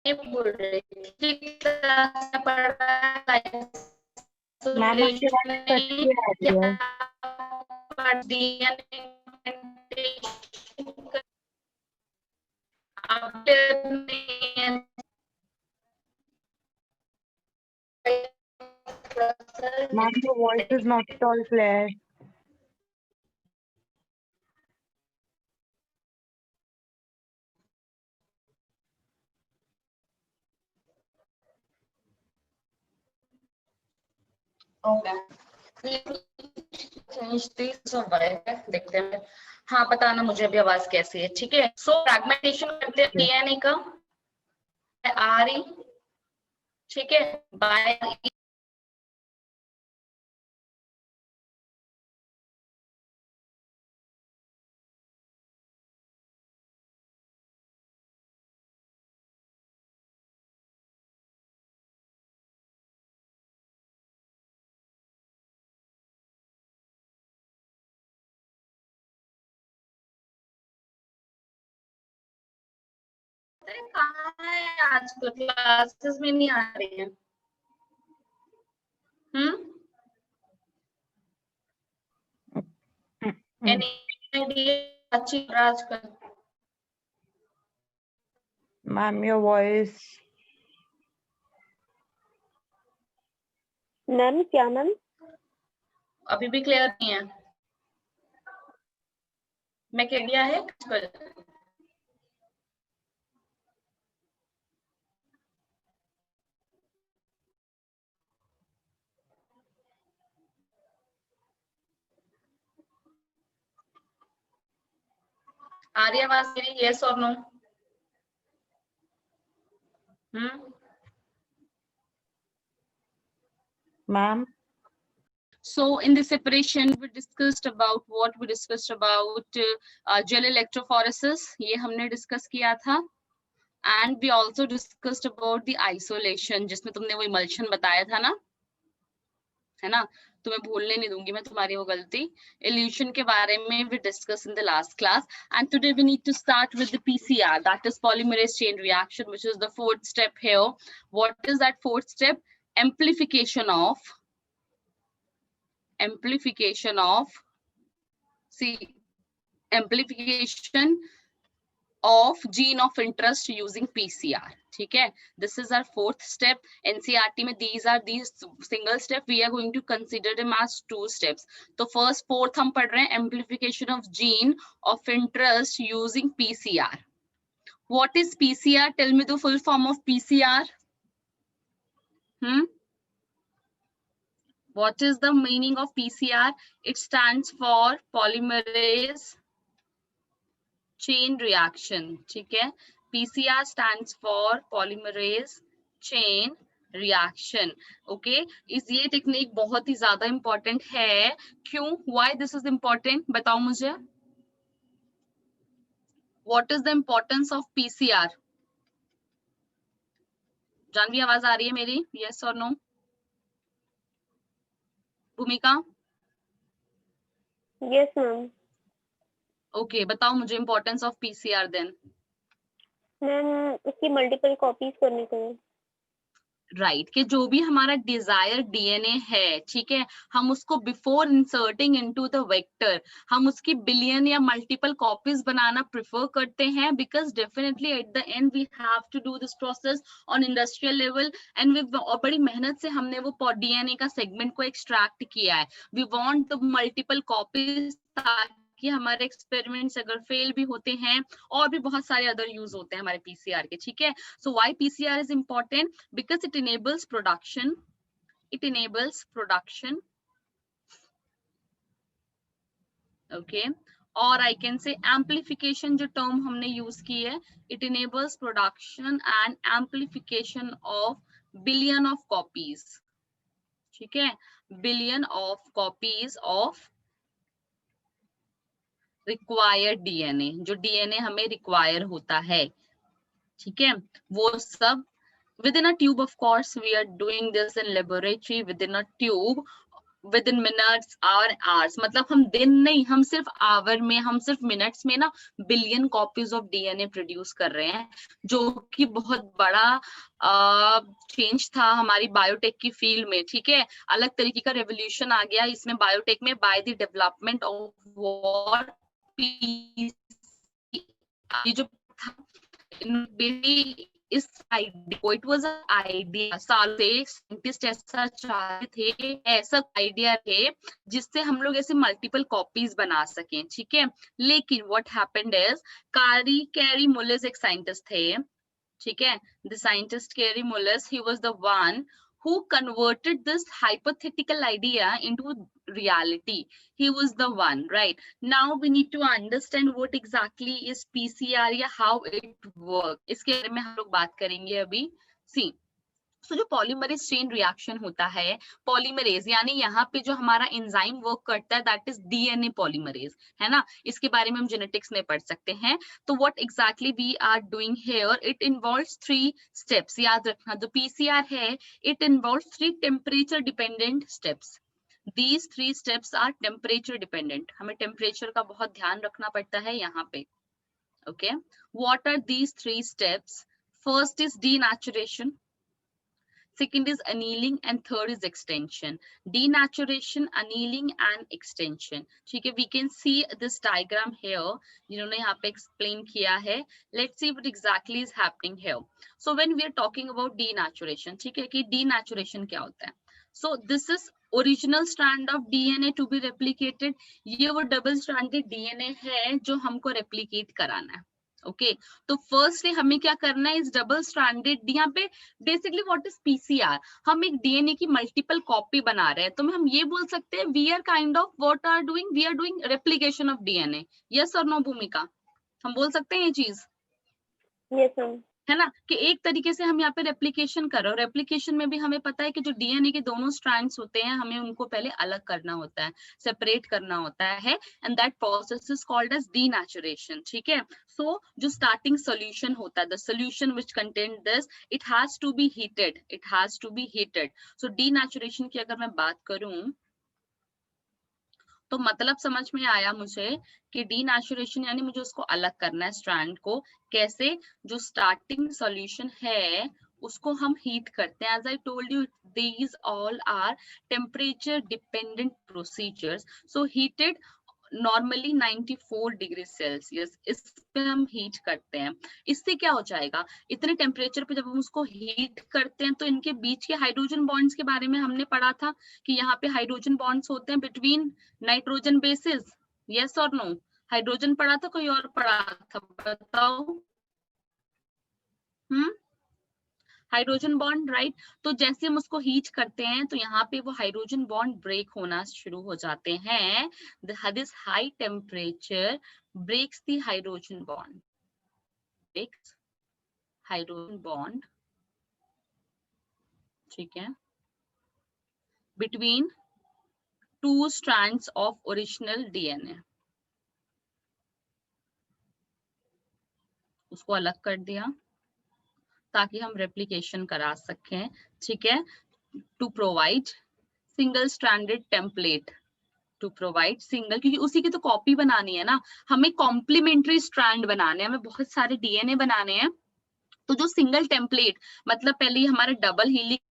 नहीं बोल रही थी क्लास में पढ़ रहा है मैम आपकी आवाज कटती आ रही है। पढ़ दिया ma'am your voice is not at all clear. देखते हैं। हाँ बताना मुझे अभी आवाज कैसी है, ठीक है। सो फ्रैगमेंटेशन करते हैं डीएनए का आ रही, ठीक है, बाय कहाँ है आजकल, क्लासेस में नहीं आ रही है। अच्छी आजकल। Ma'am your voice. मैम क्या मैम? अभी भी क्लियर नहीं है। मैं कह दिया है आजकल। आ रही है आवाज मेरी, यस और no? Ma'am. So in the separation we discussed about gel electrophoresis, ये हमने डिस्कस किया था। And we also discussed about the isolation, जिसमें तुमने वो इमल्शन बताया था ना, है ना, तुम्हें भूलने नहीं दूंगी मैं तुम्हारी वो गलती। इल्यूशन के बारे में we discuss in the last class. And today we need to start with the PCR, that is polymerase chain reaction, which is the fourth step here. What is that fourth step? amplification of gene of interest using PCR, ठीक है। This is our fourth step. NCERT में these single step, we are going to consider them as two steps. तो first fourth हम पढ़ रहे हैं amplification of gene of interest using PCR. What is PCR? Tell me the full form of PCR. What is the meaning of PCR? It stands for polymerase chain reaction, ठीक है। PCR stands for polymerase chain reaction, okay। ये technique बहुत ही ज्यादा important है। क्यों? Why this is important? बताओ मुझे। What is the importance of PCR? Janvi आवाज आ रही है मेरी? Yes or no? भूमिका? Yes ma'am. Okay, बताओ मुझे importance of PCR then. Ma'am उसकी मल्टीपल कॉपीज करने को। राइट, कि जो भी हमारा डिजायर्ड डीएनए है, ठीक है, हम उसको before inserting into the vector हम उसकी बिलियन या मल्टीपल कॉपीज बनाना प्रेफर करते हैं, because definitely at the end we have to do this process on industrial level and we बड़ी मेहनत से हमने वो डीएनए का सेगमेंट को एक्सट्रैक्ट किया है। We want the multiple copies कि हमारे एक्सपेरिमेंट्स अगर फेल भी होते हैं, और भी बहुत सारे अदर यूज होते हैं हमारे पीसीआर के, ठीक है। So why PCR is important? Because it enables production, okay, or I can say amplification, जो term हमने use की है, it enables production and amplification of billion of copies, ठीक है, billion of copies of required DNA, जो DNA हमें require होता है, ठीक है, वो सब within a tube. Of course we are doing this in laboratory, within a tube, with in minutes और आवर्स, मतलब हम दिन नहीं, हम सिर्फ आवर में, हम सिर्फ मिनट्स में ना billion copies of DNA produce कर रहे हैं, जो कि बहुत बड़ा चेंज था हमारी बायोटेक की फील्ड में। ठीक है, अलग तरीके का रेवोल्यूशन आ गया इसमें बायोटेक में by the development of war ये जो था इस आइडिया को, इट वाज आइडिया, साल से साइंटिस्ट ऐसा चाहते थे, ऐसा आइडिया थे जिससे हम लोग ऐसे मल्टीपल कॉपीज बना सकें। ठीक है, लेकिन व्हाट हैपेंड इज कैरी मुलिस एक साइंटिस्ट थे। ठीक है, the scientist Kerry Mullis, he was the one who converted this hypothetical idea into reality. He was the one, right? Now we need to understand what exactly is PCR या how it works. इसके बारे में हम लोग बात करेंगे अभी। See, तो जो पॉलीमरेज चेन रिएक्शन होता है, पॉलीमरेज यानी यहाँ पे जो हमारा एंजाइम वर्क करता है, दैट इज डीएनए पॉलीमरेज, है ना। इसके बारे में हम जेनेटिक्स में पढ़ सकते हैं। तो what exactly we are doing here, it involves 3 steps. याद रखना, जो पीसीआर है, it involves 3 temperature dependent steps. These 3 steps are temperature dependent. हमें टेम्परेचर का बहुत ध्यान रखना पड़ता है यहाँ पे। Okay, what are these 3 steps? First is denaturation. Second is annealing and third is extension. Denaturation, annealing and extension. ठीक है, we can see this diagram here. जिन्होंने यहाँ पे explain किया है. Let's see what exactly is happening here. So when we are talking about denaturation, ठीक है, कि denaturation क्या होता है? So this is original strand of DNA to be replicated. ये वो double stranded DNA है जो हमको replicate कराना है। ओके, तो फर्स्टली हमें क्या करना है, इस डबल स्ट्रैंडेड यहाँ पे बेसिकली व्हाट इज पीसीआर, हम एक डीएनए की मल्टीपल कॉपी बना रहे हैं। तो हम ये बोल सकते हैं we are kind of what are doing, we are doing replication of DNA. Yes और नो भूमिका, हम बोल सकते हैं ये चीज? Yes ma'am. है ना, कि एक तरीके से हम यहाँ पे रेप्लिकेशन कर रहे हो। रेप्लिकेशन में भी हमें पता है कि जो डीएनए के दोनों स्ट्रैंड्स होते हैं, हमें उनको पहले अलग करना होता है, सेपरेट करना होता है, and that process is called as denaturation. ठीक है, सो जो स्टार्टिंग सोल्यूशन होता है, the solution which contain this, it has to be heated, it has to be heated. So denaturation की अगर मैं बात करूं तो मतलब समझ में आया मुझे कि डीनेचुरेशन यानी मुझे उसको अलग करना है स्ट्रैंड को। कैसे? जो स्टार्टिंग सॉल्यूशन है उसको हम हीट करते हैं। As I told you, these all are temperature dependent procedures. So heated normally 94 degree Celsius, इस पे हम हीट करते हैं। इससे क्या हो जाएगा, इतने टेम्परेचर पे जब हम उसको हीट करते हैं तो इनके बीच के हाइड्रोजन बॉन्ड्स के बारे में हमने पढ़ा था कि यहाँ पे हाइड्रोजन बॉन्ड्स होते हैं बिटवीन नाइट्रोजन बेसिस। यस और नो? हाइड्रोजन पढ़ा था, कोई और पढ़ा था, बताओ। Hydrogen bond, right. तो जैसे हम उसको हीट करते हैं तो यहाँ पे वो हाइड्रोजन बॉन्ड ब्रेक होना शुरू हो जाते हैं। This high temperature breaks the hydrogen bond, breaks hydrogen bond, ठीक है, between 2 strands of original DNA। उसको अलग कर दिया ताकि हम रेप्लिकेशन करा सकें। ठीक है, to provide single stranded template, to provide single, क्योंकि उसी की तो कॉपी बनानी है ना, हमें कॉम्प्लीमेंट्री स्ट्रैंड बनाने हैं, हमें बहुत सारे डीएनए बनाने हैं। तो जो सिंगल टेम्पलेट, मतलब पहले हमारे डबल हेलिक्स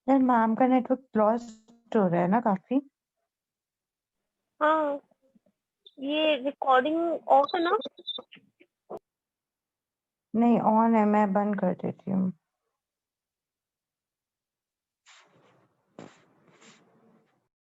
यार मैम का नेटवर्क लॉस्ट हो रहा है ना काफी। हाँ, ये रिकॉर्डिंग ऑफ है ना? नहीं ऑन है, मैं बंद कर देती हूँ।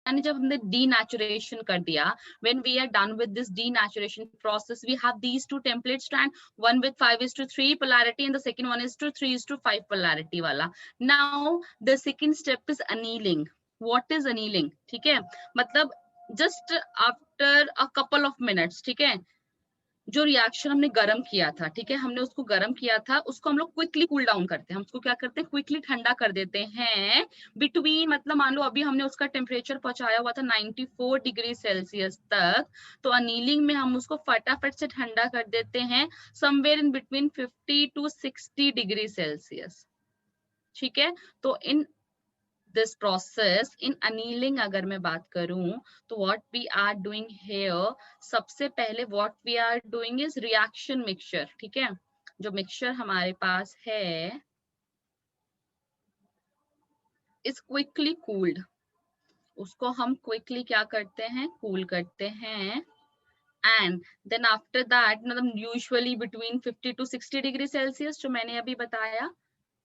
यानी जब हमने denaturation कर दिया, when we are done with this denaturation process, we have these two template strand, one with 5:3 polarity and the second one is to 3:5 polarity वाला. Now the second step is annealing. What is annealing? ठीक है, मतलब just after a couple of minutes, ठीक है, जो reaction हमने गर्म किया था, ठीक है, हमने उसको गर्म किया था, उसको हम लोग क्विकली कूल डाउन करते हैं। हम उसको क्या करते हैं, क्विकली ठंडा कर देते हैं बिटवीन, मतलब मान लो अभी हमने उसका टेम्परेचर पहुंचाया हुआ था 94 डिग्री सेल्सियस तक, तो अनीलिंग में हम उसको फटाफट से ठंडा कर देते हैं somewhere in between 50 to 60 degree Celsius. ठीक है, तो इन this process in annealing अगर मैं बात करूं तो what we are doing here, सबसे पहले what we are doing is reaction mixture। ठीक है, जो मिक्सचर हमारे पास है is quickly cooled, उसको हम क्विकली क्या करते हैं, कूल करते हैं। एंड देन आफ्टर दैट, मतलब usually between 50 to 60 degree Celsius जो मैंने अभी बताया,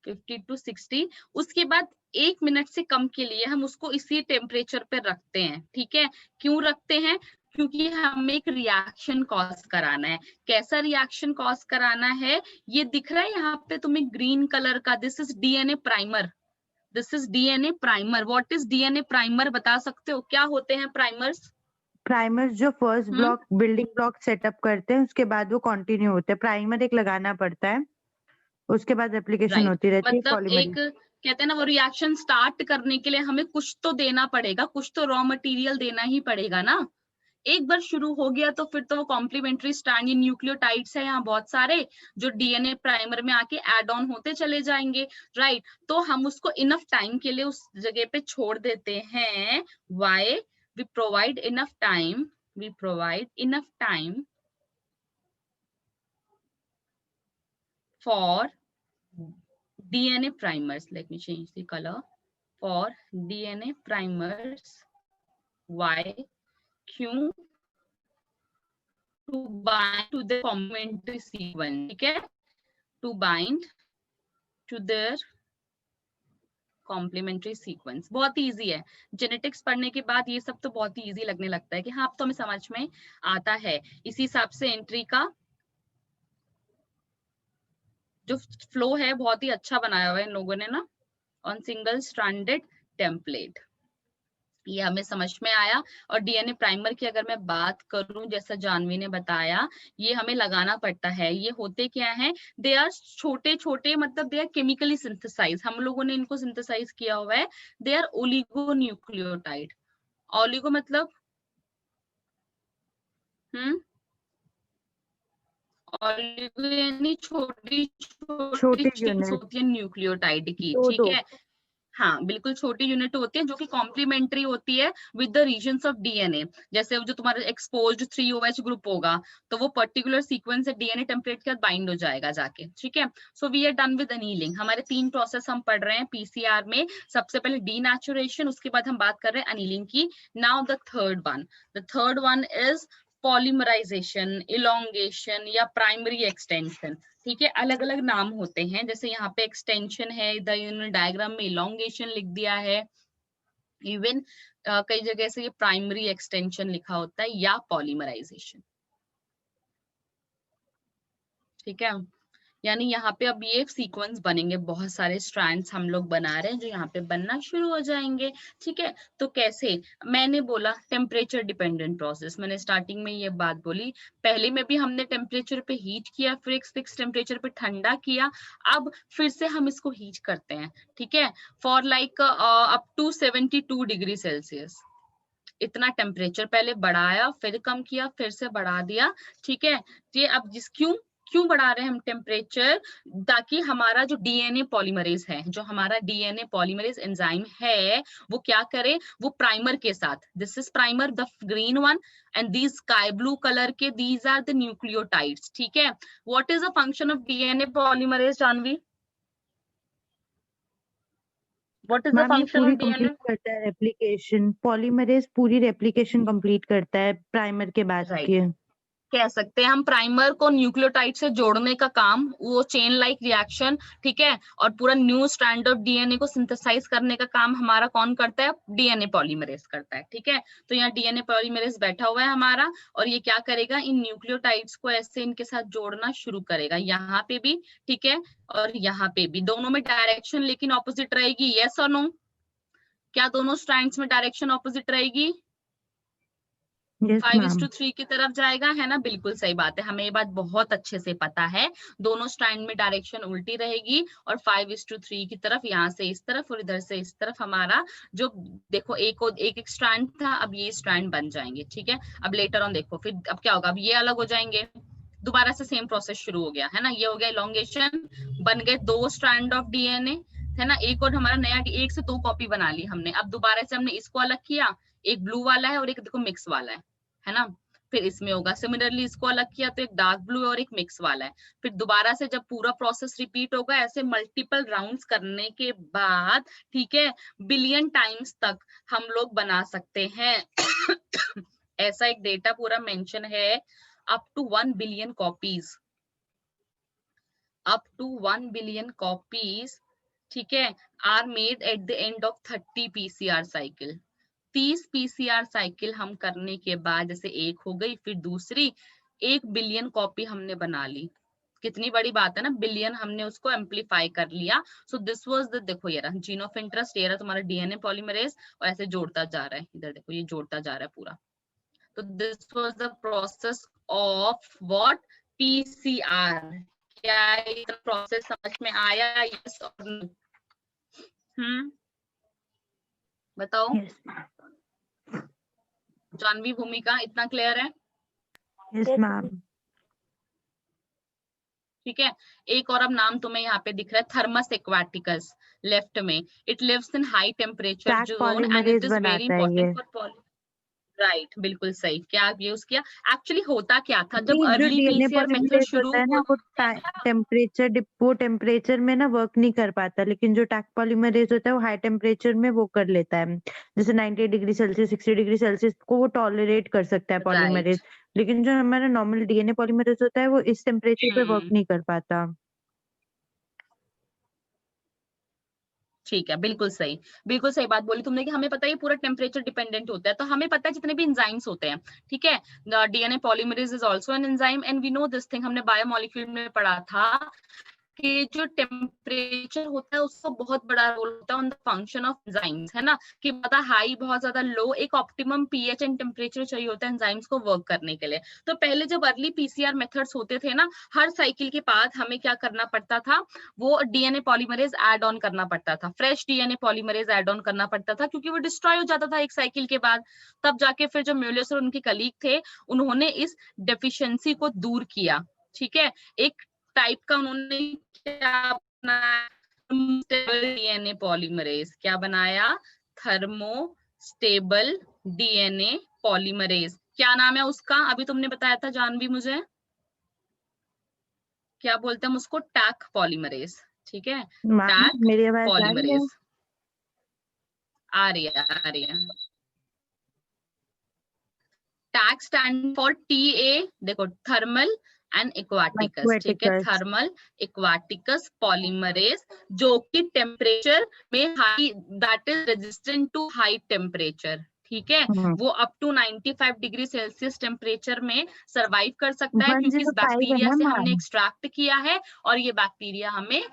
50 to 60, उसके बाद 1 मिनट से कम के लिए हम उसको इसी टेम्परेचर पे रखते हैं। ठीक है, क्यों रखते हैं, क्योंकि हमें एक रिएक्शन कॉज कराना है। कैसा रिएक्शन कॉज कराना है, ये दिख रहा है यहाँ पे तुम्हें ग्रीन कलर का, this is DNA primer, this is DNA primer. What is DNA primer, बता सकते हो क्या होते हैं प्राइमर्स? प्राइमर्स जो first block building block setup करते हैं, उसके बाद वो कंटिन्यू होते हैं। प्राइमर एक लगाना पड़ता है, उसके बाद एप्लीकेशन होती रहती है मतलब पॉलीमरेज। एक कहते हैं ना, वो रिएक्शन स्टार्ट करने के लिए हमें कुछ तो देना पड़ेगा, कुछ तो रॉ मटेरियल देना ही पड़ेगा ना। एक बार शुरू हो गया तो फिर तो वो कॉम्प्लीमेंट्री स्ट्रैंड, ये न्यूक्लियोटाइड्स है यहाँ बहुत सारे जो डीएनए प्राइमर में आके ऐड ऑन होते चले जाएंगे, राइट। तो हम उसको इनफ टाइम के लिए उस जगह पे छोड़ देते हैं। Why? We provide enough time, we provide enough time for DNA primers. Let me change the color. For DNA primers, why? क्यों? To bind to the complementary sequence. ठीक है, to bind to their complementary sequence. बहुत ही easy है, genetics पढ़ने के बाद ये सब तो बहुत ही इजी लगने लगता है कि हाँ अब तो हमें समझ में आता है। इसी हिसाब से एंट्री का जो फ्लो है बहुत ही अच्छा बनाया हुआ है इन लोगों ने ना, ऑन सिंगल स्ट्रैंडेड टेम्पलेट, ये हमें समझ में आया। और डीएनए प्राइमर की अगर मैं बात करूं, जैसा जानवी ने बताया, ये हमें लगाना पड़ता है। ये होते क्या हैं, दे आर छोटे छोटे, मतलब दे आर केमिकली सिंथेसाइज, हम लोगों ने इनको सिंथेसाइज किया हुआ है। They are oligonucleotide. Oligo मतलब ओलिगो यानी छोटी छोटी छोटी चेन्स यूनिट होती है न्यूक्लियोटाइड की, दो ठीक दो। है। हाँ बिल्कुल, छोटी यूनिट होती है जो कि कॉम्प्लीमेंट्री होती है with the regions of DNA. जैसे जो तुम्हारा एक्सपोज्ड 3OH ग्रुप होगा तो वो पर्टिकुलर सीक्वेंस से डीएनए टेम्पलेट के साथ बाइंड हो जाएगा जाके, ठीक है। So we are done with annealing. हमारे 3 प्रोसेस हम पढ़ रहे हैं पीसीआर में। सबसे पहले डीनेचुरेशन, उसके बाद हम बात कर रहे हैं अनीलिंग की। Now the third one is polymerisation, elongation या प्राइमरी एक्सटेंशन। ठीक है, अलग अलग नाम होते हैं, जैसे यहाँ पे एक्सटेंशन है, इधर डायग्राम में इलोंगेशन लिख दिया है। इवन कई जगह से ये प्राइमरी एक्सटेंशन लिखा होता है या पॉलीमराइजेशन। ठीक है, यानी यहाँ पे अब ये सीक्वेंस बनेंगे, बहुत सारे स्ट्रैंड्स हम लोग बना रहे हैं जो यहाँ पे बनना शुरू हो जाएंगे। ठीक है, तो कैसे, मैंने बोला टेम्परेचर डिपेंडेंट प्रोसेस, मैंने स्टार्टिंग में ये बात बोली। पहले में भी हमने टेम्परेचर पे हीट किया, फिर एक फिक्स टेम्परेचर पे ठंडा किया, अब फिर से हम इसको हीट करते हैं। ठीक है, for like up to 72 degree Celsius. इतना टेम्परेचर पहले बढ़ाया, फिर कम किया, फिर से बढ़ा दिया। ठीक है, ये अब क्यों बढ़ा रहे हैं हम टेम्परेचर, ताकि हमारा जो डीएनए पॉलीमरेज है, जो हमारा डीएनए पॉलीमरेज एंजाइम है, वो क्या करे, वो प्राइमर के साथ, this is primer the green one and these sky blue colour के, दीज आर द न्यूक्लियोटाइड्स। ठीक है, what is the function of DNA polymerase, Janvi? What is the ma'am ये फंक्शन पूरी ऑफ डीएनए? कंप्लीट करता है replication, polymerase पूरी replication complete करता है प्राइमर के बाद राइट, की। कह सकते हैं हम प्राइमर को न्यूक्लियोटाइड से जोड़ने का काम, वो चेन लाइक रिएक्शन, ठीक है, और पूरा न्यू स्ट्रैंड ऑफ डीएनए को सिंथेसाइज करने का काम हमारा कौन करता है? डीएनए पॉलीमरेज करता है, ठीक है। तो यहाँ डीएनए पॉलीमरेज बैठा हुआ है हमारा, और ये क्या करेगा? इन न्यूक्लियोटाइड्स को ऐसे इनके साथ जोड़ना शुरू करेगा, यहाँ पे भी, ठीक है, और यहाँ पे भी। दोनों में डायरेक्शन लेकिन ऑपोजिट रहेगी, यस और नो? क्या दोनों स्ट्रैंड्स में डायरेक्शन ऑपोजिट रहेगी? यस 5:3 की तरफ जाएगा, है ना? बिल्कुल सही बात है, हमें ये बात बहुत अच्छे से पता है। दोनों स्ट्रैंड में डायरेक्शन उल्टी रहेगी, और 5:3 की तरफ, यहाँ से इस तरफ और इधर से इस तरफ हमारा जो, देखो एक एक स्ट्रैंड था, अब ये स्ट्रैंड बन जाएंगे, ठीक है। अब लेटर ऑन देखो फिर अब क्या होगा, अब ये अलग हो जाएंगे, दोबारा से सेम प्रोसेस शुरू हो गया, है ना? ये हो गया इलोंगेशन, बन गए 2 स्ट्रैंड ऑफ डीएनए, है ना? एक और हमारा नया, एक से 2 कॉपी बना ली हमने। अब दोबारा से हमने इसको अलग किया, एक ब्लू वाला है और एक देखो मिक्स वाला है ना? फिर इसमें होगा सिमिलरली, इसको अलग किया तो एक डार्क ब्लू और एक मिक्स वाला है। फिर दोबारा से जब पूरा प्रोसेस रिपीट होगा, ऐसे मल्टीपल राउंड्स करने के बाद, ठीक है, बिलियन टाइम्स तक हम लोग बना सकते हैं। ऐसा एक डेटा पूरा मेंशन है, up to 1 billion copies, up to 1 billion copies, ठीक है, are made at the end of 30 PCR cycle. 30 PCR cycle हम करने के बाद, जैसे एक हो गई, फिर दूसरी, 1 बिलियन कॉपी हमने बना ली। कितनी बड़ी बात है ना, बिलियन हमने उसको एम्पलीफाई कर लिया। सो दिस वाज द, देखो ये रहा जीन ऑफ इंटरेस्ट, ये रहा तुम्हारा डीएनए पॉलीमरेज, और ऐसे जोड़ता जा रहा है, इधर देखो ये जोड़ता जा रहा है पूरा। तो this was the process of what? PCR. क्या ये प्रोसेस समझ में आया? यस और नो? बताओ। यस जानवी, भूमिका, इतना क्लियर है? Yes Yes, ma'am. ठीक है। एक और अब नाम तुम्हें यहाँ पे दिख रहा है, थर्मस एक्वाटिकस, लेफ्ट में। It lives in high temperature tag zone and it polymerase is very बनाता है इंपॉर्टेंट ये। फॉर, राइट, बिल्कुल सही। क्या यूज किया? एक्चुअली होता क्या था, जब कि जो early DNA PCR method polymerase शुरू होता है ना वो होता था, टेम्परेचर में ना वर्क नहीं कर पाता, लेकिन जो टैग पॉलीमरेज होता है वो हाई टेम्परेचर में वो कर लेता है। जैसे 90 डिग्री सेल्सियस 60 डिग्री सेल्सियस को वो टॉलरेट कर सकता है राइट। पॉलीमरेज, लेकिन जो हमारा नॉर्मल डीएनए पॉलीमरेज होता है वो इस टेम्परेचर पे वर्क नहीं कर पाता। ठीक है, बिल्कुल सही बात बोली तुमने, कि हमें पता है ये पूरा टेम्परेचर डिपेंडेंट होता है। तो हमें पता है जितने भी एंजाइम्स होते हैं, ठीक है, DNA polymerase is also an enzyme and we know this thing, हमने बायोमोलिक्यूल में पढ़ा था कि जो टेम्परेचर होता है उसका बहुत बड़ा रोल होता है on the function of enzymes, है ना? कि पता हाई, बहुत ज्यादा लो, एक ऑप्टिमम पीएच एंड टेम्परेचर चाहिए होता है एंजाइम्स को वर्क करने के लिए। तो पहले जब अर्ली पीसीआर मेथड्स होते थे ना, हर साइकिल के बाद हमें क्या करना पड़ता था? वो डीएनए पॉलीमरेज ऐड ऑन करना पड़ता था, fresh DNA polymerase add on करना पड़ता था, क्योंकि वो डिस्ट्रॉय हो जाता था एक साइकिल के बाद। तब जाके फिर जो म्यूलर्स और उनके कलीग थे, उन्होंने इस डेफिशिएंसी को दूर किया, ठीक है। एक टाइप का उन्होंने क्या बनाया? DNA polymerase. क्या बनाया? Thermostable DNA polymerase. क्या नाम है उसका? अभी तुमने बताया था जानवी मुझे, क्या बोलते हैं हम उसको? टैक पॉलीमरेज, ठीक है, मैम टैक मेरी आवाज आ रही है? पॉलीमरेज। आ रही है, आ रही है। टैग स्टैंड फॉर टीए, देखो, थर्मल एंड एक्वाटिकस, ठीक है, एक्वेटिकस। थर्मल एक्वाटिकस पॉलीमरेज, जो कि टेम्परेचर में high, that is resistant to high temperature, ठीक है। वो up to 95 degree Celsius temperature में सरवाइव कर सकता है, क्योंकि इस 105 है बैक्टीरिया ना से हमने मैम? एक्सट्रैक्ट किया है, और ये बैक्टीरिया हमें,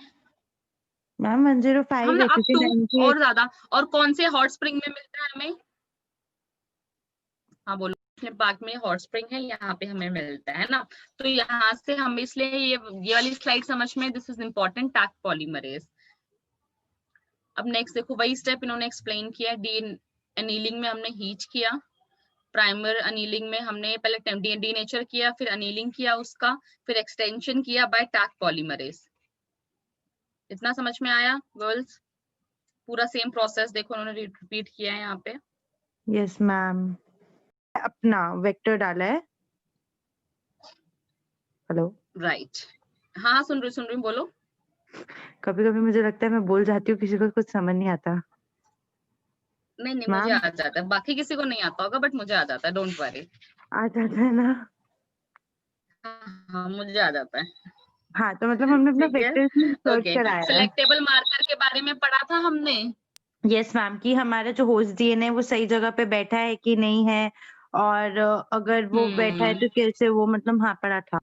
मैम 105 हमने है, अप क्योंकि टू, 98। और ज्यादा। और कौन से हॉट स्प्रिंग में मिलता है हमें? हाँ बोलो। पार्क में हॉट स्प्रिंग है, यहाँ पे हमें मिलता है ना। तो यहाँ से हम, इसलिए ये वाली स्लाइड समझ में, this is important, tag polymerase. अब नेक्स्ट देखो, वही स्टेप इन्होंने एक्सप्लेन किया। डी एनीलिंग में हमने हीट किया, प्राइमर अनीलिंग में हमने पहले डीनेचर किया, फिर अनीलिंग किया उसका, फिर एक्सटेंशन किया बाय टैग पॉलीमरेज। इतना समझ में आया गर्ल्स? पूरा सेम प्रोसेस देखो उन्होंने रिपीट किया है यहाँ पे। Yes ma'am. अपना वेक्टर डाला है। हेलो। राइट, हाँ सुन रही, बोलो। कभी कभी मुझे लगता है मैं बोल जाती हूँ, किसी को कुछ समझ नहीं आता। नहीं नहीं, मुझे मैम आ जाता है, बाकी किसी को नहीं आता होगा, बट मुझे आ जाता है, डोंट वरी। आ जाता है ना। हाँ मुझे आ जाता है। हाँ तो मतलब हमने अपना ठीक है, वेक्टर्स में सर्च ओके। कराया है। सिलेक्टेबल मार्कर के बारे में पढ़ा था हमने। यस मैम, कि हमारा जो होस्ट डीएनए वो सही जगह पे बैठा है कि नहीं है, और अगर वो बैठा है तो कैसे, वो मतलब हाँ पढ़ा था।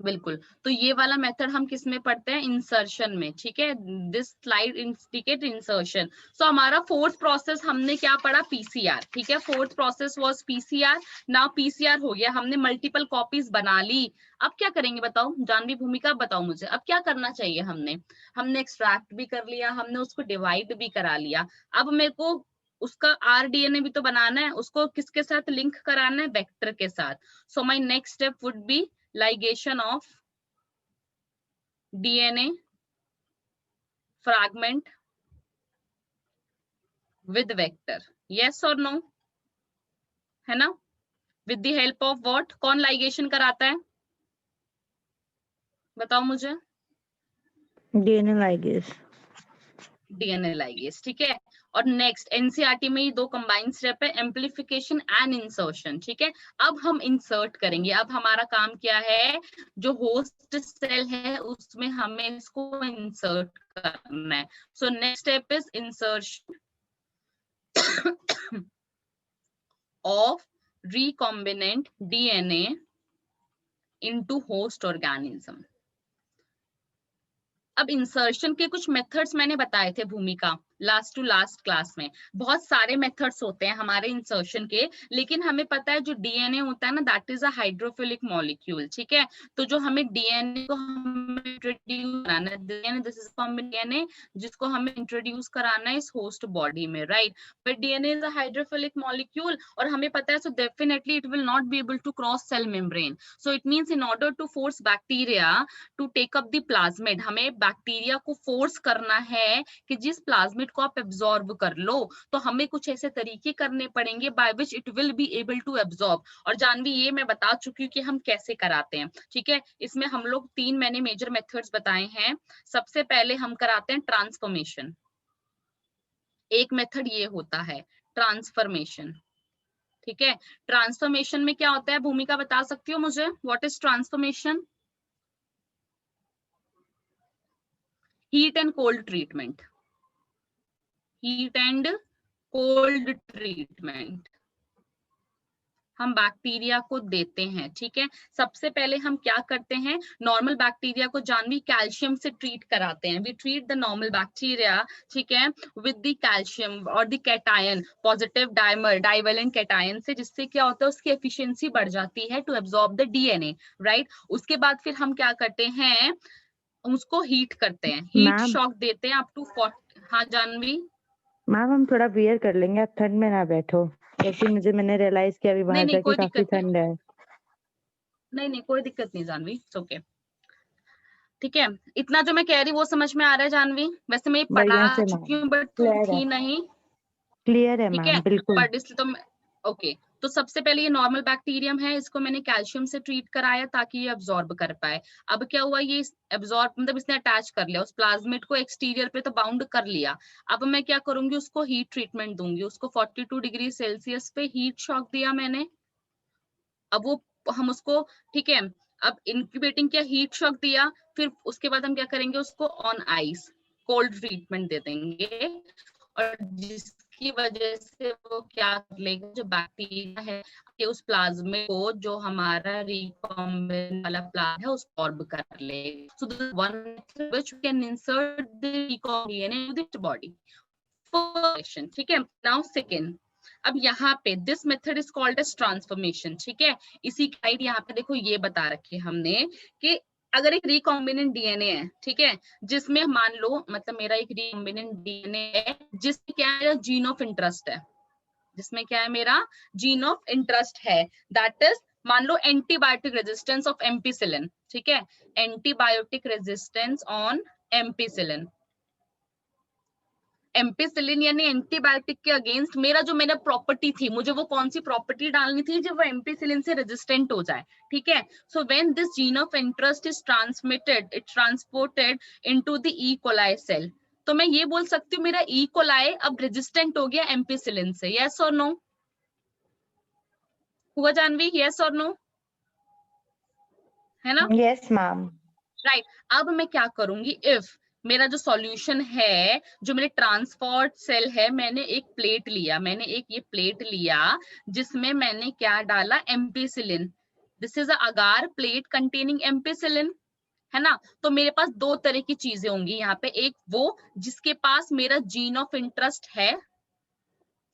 बिल्कुल, तो ये वाला मेथड हम किस में पढ़ते हैं, इंसर्शन में, ठीक है। This slide indicate insertion. So हमारा फोर्थ प्रोसेस हमने क्या पढ़ा, पीसीआर, ठीक है। Fourth process was PCR. Now PCR हो गया, हमने मल्टीपल कॉपीज बना ली। अब क्या करेंगे बताओ, जानवी भूमिका बताओ मुझे, अब क्या करना चाहिए। हमने एक्सट्रैक्ट भी कर लिया, हमने उसको डिवाइड भी करा लिया। अब मेरे को उसका आरडीएनए भी तो बनाना है, उसको किसके साथ लिंक कराना है, वेक्टर के साथ। So my next step would be ligation of DNA fragment with vector, yes or no, है ना। with the help of what, कौन ligation कराता है, बताओ मुझे। DNA ligase. डीएनए लाइगेज, ठीक है। और नेक्स्ट एनसीईआरटी में ये दो कंबाइंड स्टेप है, एम्प्लीफिकेशन एंड इंसर्शन, ठीक है। अब हम इंसर्ट करेंगे। अब हमारा काम क्या है, जो होस्ट सेल है उसमें हमें इसको इंसर्ट करना है। So next step is insertion of recombinant DNA into host organism। अब इंसर्शन के कुछ मेथड्स मैंने बताए थे भूमिका लास्ट टू लास्ट क्लास में। बहुत सारे मेथड्स होते हैं हमारे इंसर्शन के, लेकिन हमें पता है जो डीएनए होता है ना, that is a hydrophilic molecule, ठीक है। तो जो हमें डीएनए को हमें इंट्रोड्यूस कराना है, दिस इज डीएनए जिसको हमें इंट्रोड्यूस कराना है इस होस्ट बॉडी में, right. But DNA is a hydrophilic molecule और हमें पता है, so definitely it will not be able to cross cell membrane. So it means in order to force bacteria to take up the plasmid, हमें bacteria को force करना है कि जिस प्लाज्मिड को आप एब्जॉर्ब कर लो, तो हमें कुछ ऐसे तरीके करने पड़ेंगे by which it will be able to absorb. और जानवी ये मैं बता चुकी हूँ कि हम कैसे कराते हैं, ठीक है। इसमें हम लोग तीन मैंने मेजर मेथड्स बताए हैं। सबसे पहले हम कराते हैं ट्रांसफॉर्मेशन। एक मेथड ये होता है ट्रांसफॉर्मेशन, ठीक है। ट्रांसफॉर्मेशन में क्या होता है, भूमिका बता सकती हो मुझे, what is transformation. Heat and cold treatment, heat and cold treatment हम बैक्टीरिया को देते हैं, ठीक है। सबसे पहले हम क्या करते हैं, नॉर्मल बैक्टीरिया को जानवी कैल्शियम से ट्रीट कराते हैं। We treat the normal bacteria, ठीक है, विद द कैल्शियम और the cation, positive dimer divalent cation से, जिससे क्या होता है उसकी एफिशिएंसी बढ़ जाती है to absorb the DNA, right. उसके बाद फिर हम क्या करते हैं, उसको हीट करते हैं, हीट मैम शॉक देते हैं अप टू 40। हाँ जानवी। मैम हम थोड़ा वियर कर लेंगे, आप ठंड में ना बैठो। ऐसे मैंने रियलाइज किया अभी नहीं बाहर नहीं जाके कोई काफी दिक्कत नहीं, ठंड है। नहीं नहीं कोई दिक्कत नहीं जानवी, ओके, ठीक है। इतना जो मैं कह रही वो समझ में आ रहा है जानवी, वैसे मैं ये बढ़िया पढ़ा से चुकी मैम, हूँ बट तुम क्लियर है। थी नहीं, क्लियर है ठीक है। मैम, बिल्कुल। बट इसलिए तो ओके। तो सबसे पहले ये नॉर्मल बैक्टीरियम है, इसको मैंने कैल्शियम से ट्रीट कराया ताकि ये अब्जॉर्ब कर पाए। अब क्या हुआ, ये अब्जॉर्ब मतलब इसने अटैच कर लिया उस प्लाज्मिड को, एक्सटीरियर पे तो बाउंड कर लिया। अब मैं क्या करूंगी, उसको हीट ट्रीटमेंट दूंगी, उसको 42 डिग्री सेल्सियस पे हीट शॉक दिया मैंने। अब वो हम उसको, ठीक है, अब इंक्यूबेटिंग किया, हीट शॉक दिया, फिर उसके बाद हम क्या करेंगे, उसको ऑन आइस कोल्ड ट्रीटमेंट दे देंगे। और जिसकी वजह से वो क्या कर लेगा, जो बैक्टीरिया है कि उस प्लाज्मा को, जो हमारा रिकॉम्बिनेंट वाला प्लाज्मा है, उसको ऑर्ब कर लेगा। So the one which can insert the recombinant into the body, ठीक है। नाउ सेकंड, अब यहाँ पे this method is called as transformation, ठीक है। इसी गाइड यहाँ पे देखो ये बता रखी है हमने कि अगर एक रिकॉम्बिनेंट डीएनए है, ठीक है, जिसमें मान लो मतलब मेरा एक रिकॉम्बिनेंट डीएनए है जिसमें क्या है, जीन ऑफ इंटरेस्ट है, जिसमें क्या है, मेरा जीन ऑफ इंटरेस्ट है, दैट इज मान लो एंटीबायोटिक रेजिस्टेंस ऑफ एम्पिसिलिन, ठीक है, antibiotic resistance on ampicillin. Ampicillin यानी एंटीबायोटिक के अगेंस्ट मेरा जो मैंने प्रॉपर्टी थी, मुझे वो कौन सी प्रॉपर्टी डालनी थी जब वो एम्पिसिलिन से रेजिस्टेंट हो जाए, ठीक है। So when this gene of interest is transmitted, it transported into the E coli cell, तो मैं ये बोल सकती हूँ मेरा ई कोलाई अब रेजिस्टेंट हो गया एम्पिसिलिन से, यस और नो? हुआ जानवी, यस और नो? है ना? Yes ma'am. राइट। अब मैं क्या करूंगी, इफ मेरा जो सॉल्यूशन है, जो मेरे ट्रांसपोर्ट सेल है, मैंने एक प्लेट लिया, मैंने एक ये प्लेट लिया जिसमें मैंने क्या डाला, ampicillin. This is agar plate containing ampicillin, है ना। तो मेरे पास दो तरह की चीजें होंगी यहाँ पे, एक वो जिसके पास मेरा जीन ऑफ इंटरेस्ट है,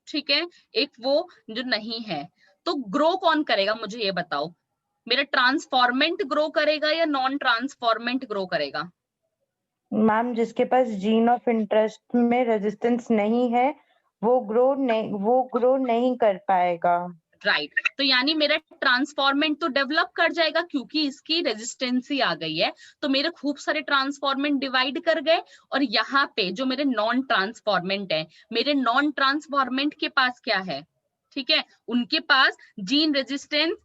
ठीक है, एक वो जो नहीं है। तो ग्रो कौन करेगा मुझे ये बताओ, मेरा ट्रांसफॉर्मेंट ग्रो करेगा या नॉन ट्रांसफॉर्मेंट ग्रो करेगा? मैम जिसके पास जीन ऑफ इंटरेस्ट में रेजिस्टेंस नहीं है वो ग्रो नहीं कर पाएगा। राइट। तो यानी मेरा ट्रांसफॉर्मेंट तो डेवलप कर जाएगा क्योंकि इसकी रेजिस्टेंसी आ गई है, तो मेरे खूब सारे ट्रांसफॉर्मेंट डिवाइड कर गए। और यहाँ पे जो मेरे नॉन ट्रांसफॉर्मेंट है, मेरे नॉन ट्रांसफॉर्मेंट के पास क्या है, ठीक है, उनके पास जीन रेजिस्टेंस,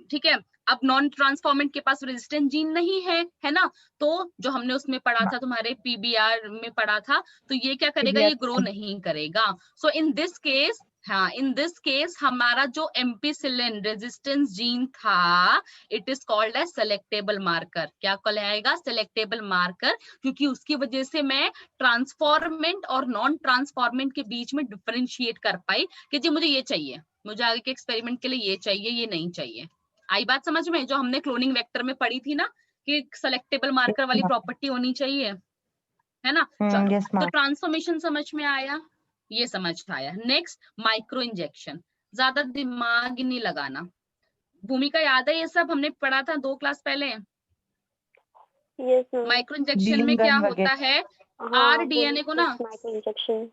ठीक है। अब नॉन ट्रांसफॉर्मेंट के पास रेजिस्टेंट जीन नहीं है ना। तो जो हमने उसमें पढ़ा था, तुम्हारे पीबीआर में पढ़ा था, तो ये क्या करेगा, ये ग्रो नहीं करेगा। सो इन दिस केस, हाँ, इन दिस केस हमारा जो एम्पिसिलिन रेजिस्टेंस जीन था, it is called as selectable marker. क्या कहलाएगा, सेलेक्टेबल मार्कर, क्योंकि उसकी वजह से मैं ट्रांसफॉर्मेंट और नॉन ट्रांसफॉर्मेंट के बीच में डिफरेंशिएट कर पाई कि जी मुझे ये चाहिए, मुझे आगे के एक्सपेरिमेंट के लिए ये चाहिए, ये नहीं चाहिए। आई बात समझ में, जो हमने क्लोनिंग वेक्टर में पढ़ी थी ना कि सेलेक्टेबल मार्कर वाली प्रॉपर्टी होनी चाहिए, है ना। चलो, यस तो मैम। ट्रांसफॉर्मेशन समझ में आया, ये समझ आया। नेक्स्ट, माइक्रो इंजेक्शन, ज्यादा दिमाग ही नहीं लगाना। भूमिका याद है ये सब हमने पढ़ा था 2 क्लास पहले। Yes ma'am. Micro injection gene में क्या गन होता वगैरह। है, हाँ आर वो डीएनए को ना माइक्रो इंजेक्शन।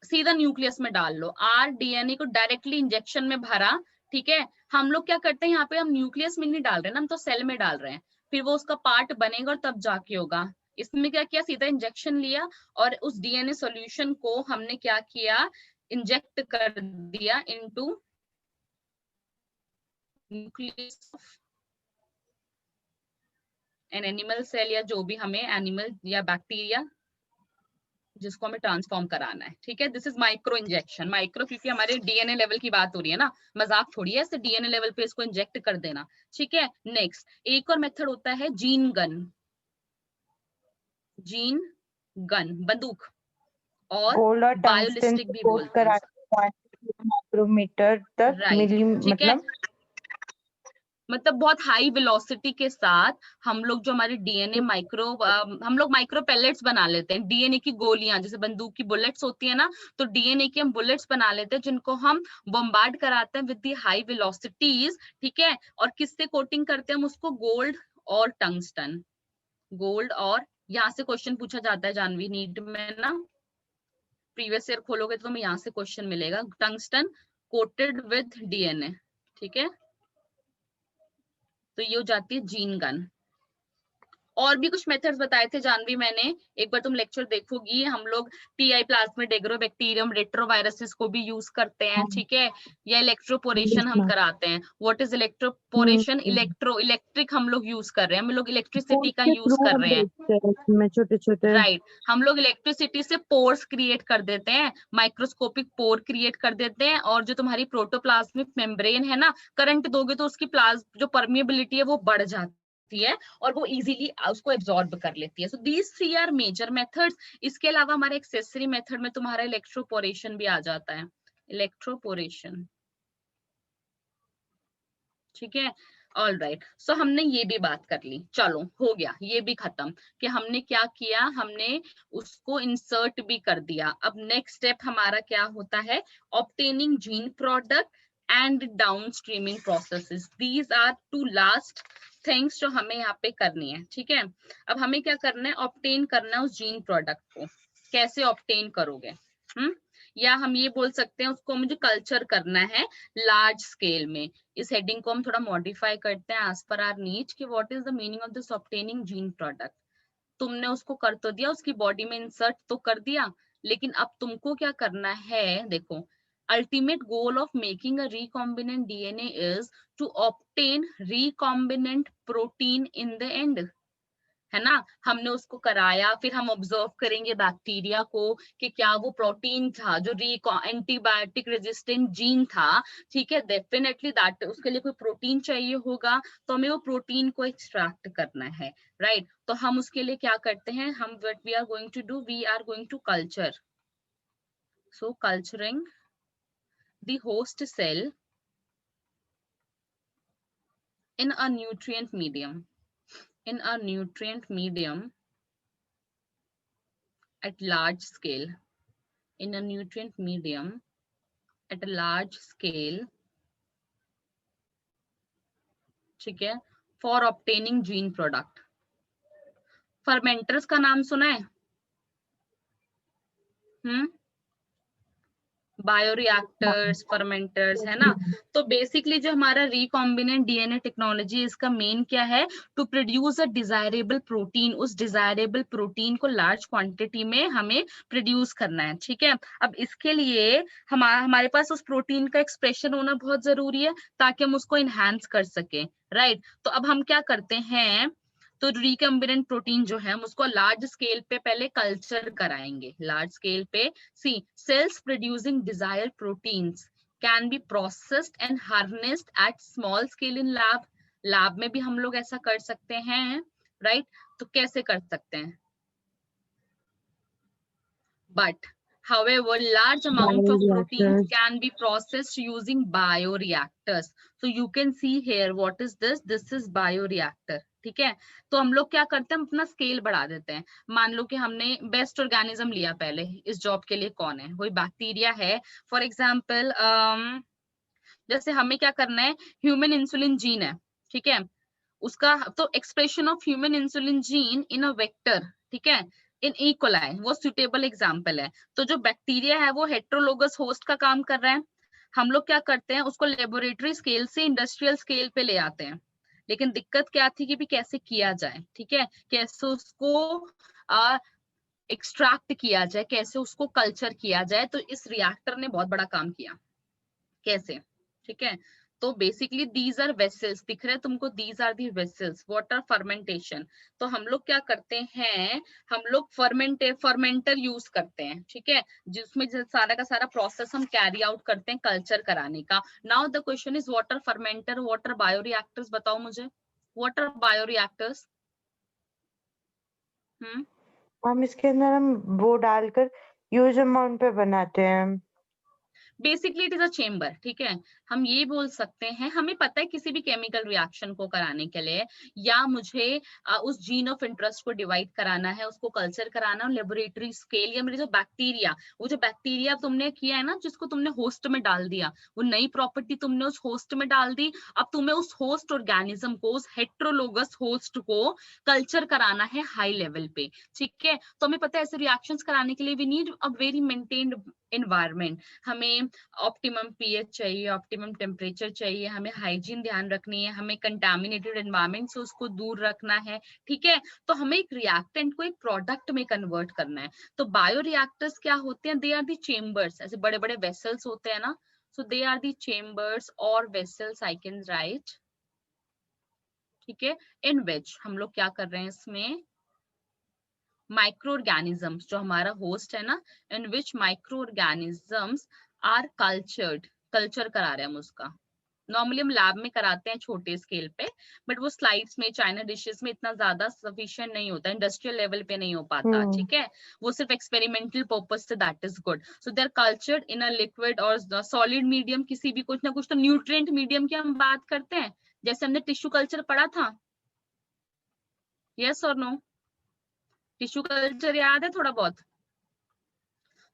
सीधा न्यूक्लियस में डाल लो, आर डीएनए को डायरेक्टली इंजेक्शन में भरा, ठीक है। हम लोग क्या करते हैं यहाँ पे, हम न्यूक्लियस में नहीं डाल रहे ना, हम तो सेल में डाल रहे हैं, फिर वो उसका पार्ट बनेगा और तब जाके होगा। इसमें क्या किया, सीधा इंजेक्शन लिया और उस डीएनए सॉल्यूशन को हमने क्या किया, इंजेक्ट कर दिया into nucleus of an animal cell, या जो भी हमें एनिमल या बैक्टीरिया जिसको हमें ट्रांसफॉर्म कराना है, ठीक है। This is micro injection. Micro क्योंकि हमारे डीएनए लेवल की बात हो रही है ना, मजाक थोड़ी है, इससे डीएनए लेवल पे इसको इंजेक्ट कर देना, ठीक है। नेक्स्ट, एक और मेथड होता है जीन गन। जीन गन बंदूक, और गोल्ड और टंगस्टन बायोलिस्टिक से भी कोट बोलते हैं करा उसको। माइक्रोमीटर तक राइट, मिली ठीक है, मतलब बहुत हाई वेलोसिटी के साथ हम लोग जो हमारे डीएनए हम लोग माइक्रो पेलेट्स बना लेते हैं, डीएनए की गोलियां, जैसे बंदूक की बुलेट्स होती है ना, तो डीएनए की हम बुलेट्स बना लेते हैं जिनको हम बॉम्बार्ड कराते हैं विद दी हाई वेलोसिटीज, ठीक है। और किससे कोटिंग करते हैं हम उसको, गोल्ड और टंगस्टन। गोल्ड और, यहाँ से क्वेश्चन पूछा जाता है जानवी नीट में ना, प्रीवियस ईयर खोलोगे तो तुम्हें यहाँ से क्वेश्चन मिलेगा, टंगस्टन कोटेड विद डीएनए, ठीक है। तो ये हो जाती है जीन गन। और भी कुछ मेथड्स बताए थे जानवी मैंने, एक बार तुम लेक्चर देखोगी, हम लोग टीआई प्लाज्मिड एग्रोबैक्टीरियम रेट्रोवायरसेस को भी यूज करते हैं, ठीक है। या इलेक्ट्रोपोरेशन हम कराते हैं। व्हाट इज इलेक्ट्रोपोरेशन, इलेक्ट्रिक हम लोग यूज कर रहे हैं, हम लोग इलेक्ट्रिसिटी का यूज कर रहे हैं, में छोटे छोटे। राइट। हम लोग इलेक्ट्रिसिटी से पोर्स क्रिएट कर देते हैं, माइक्रोस्कोपिक पोर क्रिएट कर देते हैं, और जो तुम्हारी प्रोटोप्लाज्मिक मेम्ब्रेन है ना, करंट दोगे तो उसकी जो परमिएबिलिटी है वो बढ़ जाती है और वो इजीली उसको एब्जॉर्ब कर लेती है। So these 3 are major methods. इसके अलावा हमारे एक्सेसरी मेथड में तुम्हारा इलेक्ट्रोपोरेशन भी आ जाता है, इलेक्ट्रोपोरेशन, ठीक है। ऑल राइट, सो हमने ये भी बात कर ली, चलो हो गया ये भी खत्म कि हमने क्या किया, हमने उसको इंसर्ट भी कर दिया। अब नेक्स्ट स्टेप हमारा क्या होता है, obtaining gene product and downstreaming processes. These are 2 last things जो हमें यहाँ पे करनी है, ठीक है। अब हमें क्या करना है, ऑब्टेन करना है उस जीन प्रोडक्ट को। कैसे ऑब्टेन करोगे, या हम ये बोल सकते हैं उसको मुझे कल्चर करना है लार्ज स्केल में। इस हेडिंग को हम थोड़ा मॉडिफाई करते हैं एज पर आवर नीड्स कि what is the meaning of this obtaining gene product. तुमने उसको कर तो दिया, उसकी बॉडी में इंसर्ट तो कर दिया, लेकिन अब तुमको क्या करना है, देखो, ultimate goal of making a recombinant DNA is to obtain recombinant protein in the end, है ना। हमने उसको कराया, फिर हम ऑब्जर्व करेंगे बैक्टीरिया को कि क्या वो प्रोटीन था जो एंटीबायोटिक रेजिस्टेंट जीन था, ठीक है, डेफिनेटली दैट उसके लिए कोई प्रोटीन चाहिए होगा, तो हमें वो प्रोटीन को एक्सट्रैक्ट करना है, राइट। तो हम उसके लिए क्या करते हैं, हम what we are going to do, we are going to culture, so culturing the host cell in a nutrient medium, in a nutrient medium at large scale, in a nutrient medium at a large scale, ठीक है, for obtaining gene product। Fermenters का नाम सुना है? Bioreactors, fermenters, है ना। तो basically जो हमारा रिकॉम्बिनेंट डीएनए टेक्नोलॉजी, इसका मेन क्या है, to produce a desirable protein, उस डिजायरेबल प्रोटीन को लार्ज क्वांटिटी में हमें प्रोड्यूस करना है, ठीक है। अब इसके लिए हमारे पास उस प्रोटीन का एक्सप्रेशन होना बहुत जरूरी है ताकि हम उसको इनहैंस कर सके, राइट। तो अब हम क्या करते हैं, तो रिकॉम्बिनेंट प्रोटीन जो है हम उसको लार्ज स्केल पे पहले कल्चर कराएंगे, लार्ज स्केल पे। सी cells producing desired proteins can be processed and harnessed at small scale in lab। Lab में भी हम लोग ऐसा कर सकते हैं, राइट। तो कैसे कर सकते हैं, but however large amount of proteins Bioreactors. can be processed using bioreactors। so you can see here what is this, this is bioreactor, ठीक है। तो हम लोग क्या करते हैं, अपना स्केल बढ़ा देते हैं। मान लो कि हमने बेस्ट ऑर्गेनिज्म लिया पहले इस जॉब के लिए, कौन है, कोई बैक्टीरिया है फॉर एग्जाम्पल, जैसे हमें क्या करना है, ह्यूमन इंसुलिन जीन है, ठीक है, उसका तो expression of human insulin gene in a vector, ठीक है, इन ई कोलाई वो सुटेबल एग्जांपल है। तो जो बैक्टीरिया है वो हेट्रोलोगस होस्ट का काम कर रहा है, हम लोग क्या करते हैं, उसको लेबोरेटरी स्केल से इंडस्ट्रियल स्केल पे ले आते हैं। लेकिन दिक्कत क्या थी कि भी कैसे किया जाए, ठीक है, कैसे उसको एक्सट्रैक्ट किया जाए, कैसे उसको कल्चर किया जाए। तो इस रिएक्टर ने बहुत बड़ा काम किया, कैसे, ठीक है। तो बेसिकली दीज आर वेसल्स, दिख रहे हैं तुमको, these are the vessels, water fermentation. तो हम लोग क्या करते हैं, हम लोग फर्मेंटर यूज करते हैं, ठीक है, जिसमें सारा का सारा प्रोसेस हम कैरी आउट करते हैं कल्चर कराने का। Now the question is water fermenter, water bioreactors, बताओ मुझे, वाटर बायोरिएक्टर्स। हम इसके अंदर हम वो डालकर ह्यूज अमाउंट पे बनाते हैं। Basically it is a chamber, ठीक है। हम ये बोल सकते हैं, हमें पता है किसी भी केमिकल रिएक्शन को कराने के लिए, या मुझे उस जीन ऑफ इंटरेस्ट को डिवाइड कराना है, उसको कल्चर कराना है लेबोरेटरी स्केल, या मेरे जो बैक्टीरिया, वो जो बैक्टीरिया तुमने किया है ना, जिसको तुमने होस्ट में डाल दिया, वो नई प्रॉपर्टी तुमने उस होस्ट में डाल दी, अब तुम्हें उस होस्ट ऑर्गेनिज्म को, उस हेट्रोलोगस होस्ट को कल्चर कराना है हाई लेवल पे, ठीक है। तो हमें पता है ऐसे रिएक्शंस कराने के लिए we need a very maintained environment, हमें ऑप्टिमम पीएच चाहिए, ऑप्टिमम टेम्परेचर चाहिए, हमें हाइजीन ध्यान रखनी है, हमें कंटामिनेटेड एनवायरनमेंट से उसको दूर रखना है, ठीक है। तो हमें एक रिएक्टेंट को एक प्रोडक्ट में कन्वर्ट करना है। तो बायो रिएक्टर्स क्या होते हैं, दे आर दी चेम्बर्स, ऐसे बड़े बड़े वेसल्स होते हैं ना, सो दे आर दी चेम्बर्स और वेसल्स, आई कैन राइट, ठीक है, इन विच हम लोग क्या कर रहे हैं इसमें, माइक्रो ऑर्गेनिजम्स, जो हमारा होस्ट है ना, in which micro organisms are cultured, culture करा रहे हैं हम उसका। नॉर्मली हम लैब में कराते हैं छोटे स्केल पे, बट वो स्लाइड्स में, चाइना डिशेस में इतना ज्यादा सफिशिएंट नहीं होता, इंडस्ट्रियल लेवल पे नहीं हो पाता, ठीक है। वो सिर्फ एक्सपेरिमेंटल पर्पस से, that is good. So they are cultured in a liquid और सॉलिड मीडियम, किसी भी कुछ ना कुछ तो न्यूट्रिएंट मीडियम की हम बात करते हैं, जैसे हमने टिश्यू कल्चर पढ़ा था, यस और नो, टिश्यू कल्चर याद है थोड़ा बहुत,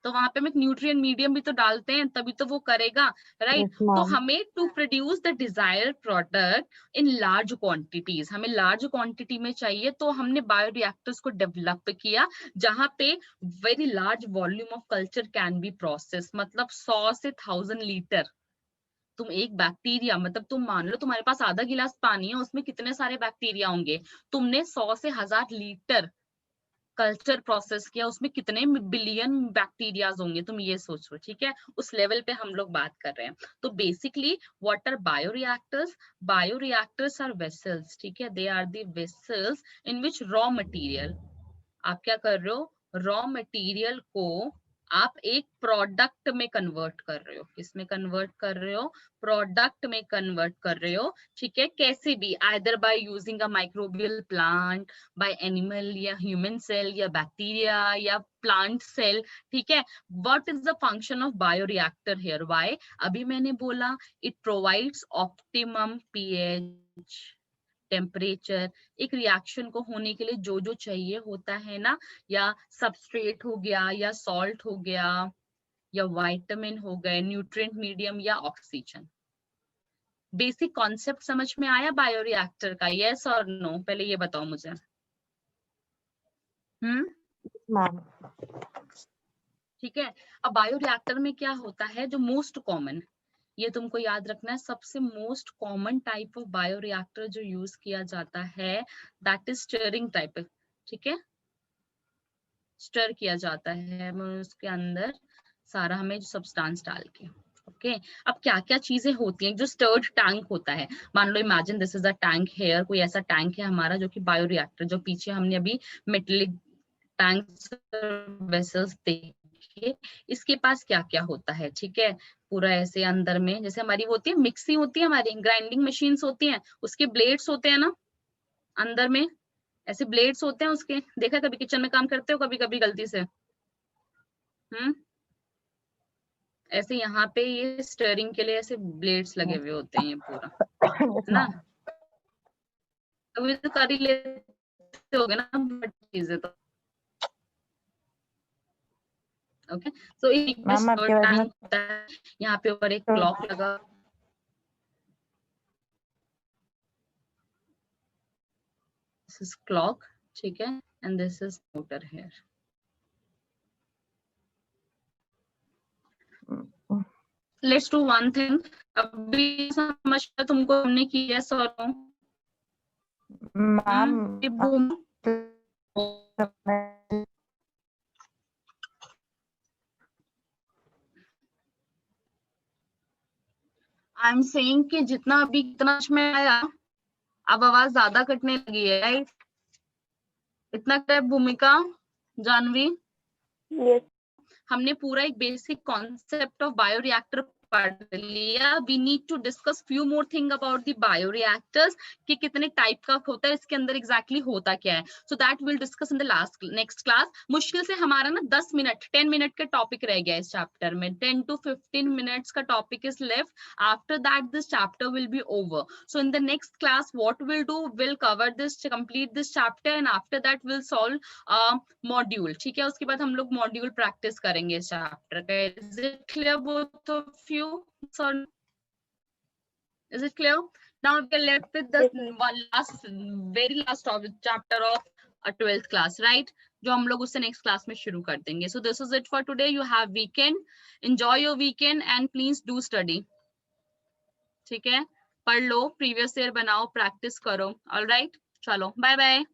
तो वहां पे हम एक न्यूट्रिएंट मीडियम भी तो डालते हैं, तभी तो वो करेगा, राइट। यस तो मैम। हमें to produce the desired product in large quantities, हमें लार्ज क्वांटिटी में चाहिए, तो हमने बायोरिएक्टर्स को डेवलप किया जहां पे very large volume of culture can be process, मतलब 100 से 1000 लीटर। तुम एक बैक्टीरिया, मतलब तुम मान लो तुम्हारे पास आधा गिलास पानी है, उसमें कितने सारे बैक्टीरिया होंगे, तुमने 100 से 1000 लीटर कल्चर प्रोसेस किया, उसमें कितने बिलियन बैक्टीरियाज होंगे, तुम ये सोचो, ठीक है, उस लेवल पे हम लोग बात कर रहे हैं। तो basically what are bioreactors? Bioreactors are vessels, ठीक है, they are the vessels in which raw material, आप क्या कर रहे हो, रॉ मटेरियल को आप एक प्रोडक्ट में कन्वर्ट कर रहे हो। किसमें कन्वर्ट कर रहे हो? प्रोडक्ट में कन्वर्ट कर रहे हो, ठीक है, कैसे भी, either by using a microbial plant, by animal या ह्यूमन सेल या बैक्टीरिया या प्लांट सेल, ठीक है। What is the function of bioreactor here? Why? अभी मैंने बोला it provides optimum pH, temperature, एक रिएक्शन को होने के लिए जो जो चाहिए होता है ना, या सबस्ट्रेट हो गया, या सॉल्ट हो गया, या विटामिन हो गए, न्यूट्रिएंट मीडियम या ऑक्सीजन। बेसिक कॉन्सेप्ट समझ में आया बायोरिएक्टर का? यस और नो? पहले ये बताओ मुझे। मैम ठीक है। अब बायोरिएक्टर में क्या होता है, जो मोस्ट कॉमन, ये तुमको याद रखना है, सबसे most common type of bioreactor जो यूज किया जाता है दैट इज स्टियरिंग टाइप, ठीक है, स्टर किया जाता है उसके अंदर सारा हमें सब्सटेंस डाल के। ओके, अब क्या क्या चीजें होती हैं? जो स्टर्ड टैंक होता है, मान लो imagine this is a tank here, कोई ऐसा टैंक है हमारा जो कि बायोरिएक्टर, जो पीछे हमने अभी मेटेलिक टैंक्स वेसल्स देखिए, इसके पास क्या क्या होता है, ठीक है, पूरा ऐसे अंदर में, जैसे हमारी होती है मिक्सी होती है, हमारी ग्राइंडिंग मशीन्स होती हैं, उसके ब्लेड्स होते हैं ना अंदर में, ऐसे ब्लेड्स होते हैं उसके, देखा कभी किचन में काम करते हो कभी कभी गलती से? ऐसे यहाँ पे ये स्टीयरिंग के लिए ऐसे ब्लेड्स लगे हुए होते हैं, ये पूरा, है ना, तो कर ही लेते होगे ना बट चीजें तो। ओके, सो एक मैम आपके आवाज में टैंक होता है, यहाँ पे ऊपर एक क्लॉक लगा, दिस इज क्लॉक, ठीक है, and this is motor here. Let's do one thing, अभी समझ तुमको हमने किया sir? Ma'am I am saying कि जितना अभी कितना में आया, अब आवाज ज्यादा कटने लगी है, राइट? इतना क्या भूमिका, जानवी? यस हमने पूरा एक बेसिक कॉन्सेप्ट ऑफ बायोरिएक्टर पढ़ लिया। We need to discuss few more thing about the bioreactors, कि कितने टाइप का होता है, इसके अंदर एग्जैक्टली होता क्या है। So that will discuss in the last next class. मुश्किल से हमारा ना 10 मिनट का टॉपिक रह गया इस चैप्टर में, 10 to 15 मिनट्स का topic is left. After that this chapter will be over. So in the next class what will do, will cover this, complete this chapter, and after that will solve module, ठीक है। उसके बाद हम लोग module practice करेंगे इस chapter का। Is it clear both of you? Sorry, is it clear? Now we are left with the one last, very last of chapter of a 12th class, right? जो हम लोग उससे नेक्स्ट क्लास में शुरू कर देंगे। So this is it for today. You have weekend, enjoy your weekend and please do study, ठीक है, पढ़ लो, प्रीवियस ईयर बनाओ, प्रैक्टिस करो। ऑलराइट, चलो बाय बाय।